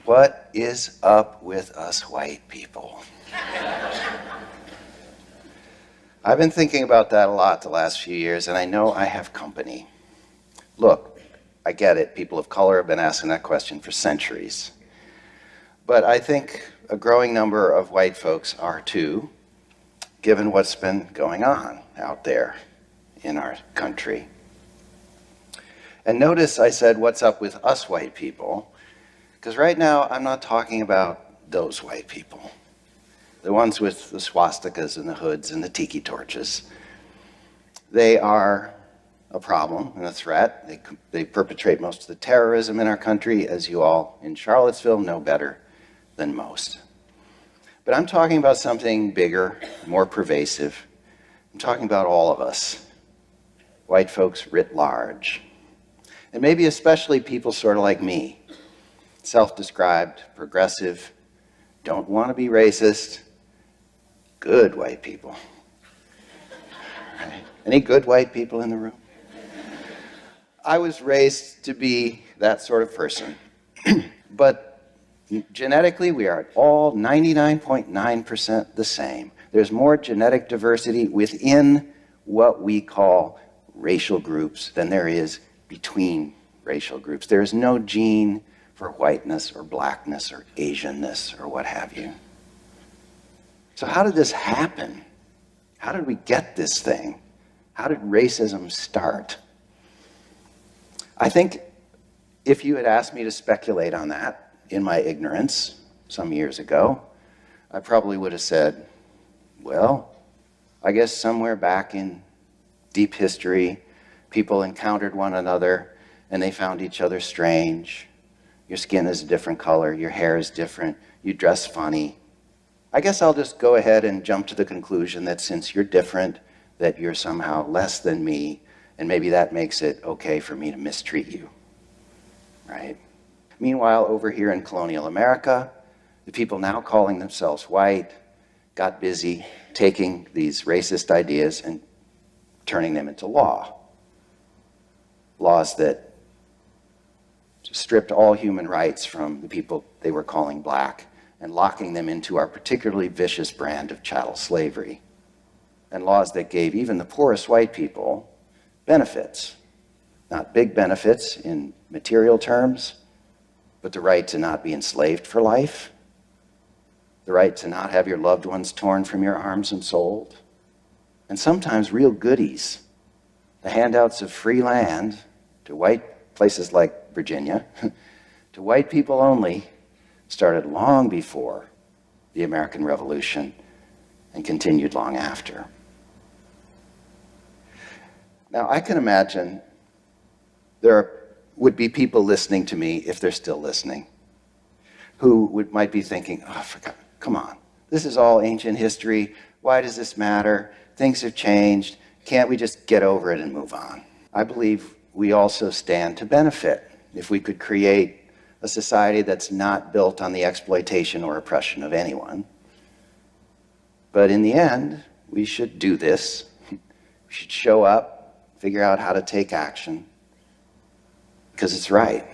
What is up with us white people? I've been thinking about that a lot the last few years, and I know I have company. Look, I get it. People of color have been asking that question for centuries. But I think a growing number of white folks are too, given what's been going on out there in our country. And notice I said, what's up with us white people? Because right now, I'm not talking about those white people. The ones with the swastikas and the hoods and the tiki torches. They are a problem and a threat. They perpetrate most of the terrorism in our country, as you all in Charlottesville know better than most. But I'm talking about something bigger, more pervasive. I'm talking about all of us, white folks writ large. And maybe especially people sort of like me, self-described, progressive, don't want to be racist, good white people. Right? Any good white people in the room? I was raised to be that sort of person. But genetically, we are all 99.9% the same. There's more genetic diversity within what we call racial groups than there is between racial groups. There is no gene for whiteness or blackness or Asianness or what have you. So how did this happen? How did we get this thing? How did racism start? I think if you had asked me to speculate on that in my ignorance some years ago, I probably would have said, well, I guess somewhere back in deep history, people encountered one another and they found each other strange. Your skin is a different color, your hair is different, you dress funny. I guess I'll just go ahead and jump to the conclusion that since you're different, that you're somehow less than me, and maybe that makes it okay for me to mistreat you, right? Meanwhile, over here in colonial America, the people now calling themselves white got busy taking these racist ideas and turning them into law. Laws that stripped all human rights from the people they were calling black and locking them into our particularly vicious brand of chattel slavery. And laws that gave even the poorest white people benefits. Not big benefits in material terms, but the right to not be enslaved for life, the right to not have your loved ones torn from your arms and sold, and sometimes real goodies, the handouts of free land to white places like Virginia, to white people only, started long before the American Revolution and continued long after. Now, I can imagine there would be people listening to me, if they're still listening, who might be thinking, oh, come on, this is all ancient history. Why does this matter? Things have changed. Can't we just get over it and move on? I believe we also stand to benefit if we could create a society that's not built on the exploitation or oppression of anyone. But in the end, we should do this. We should show up, figure out how to take action, because it's right.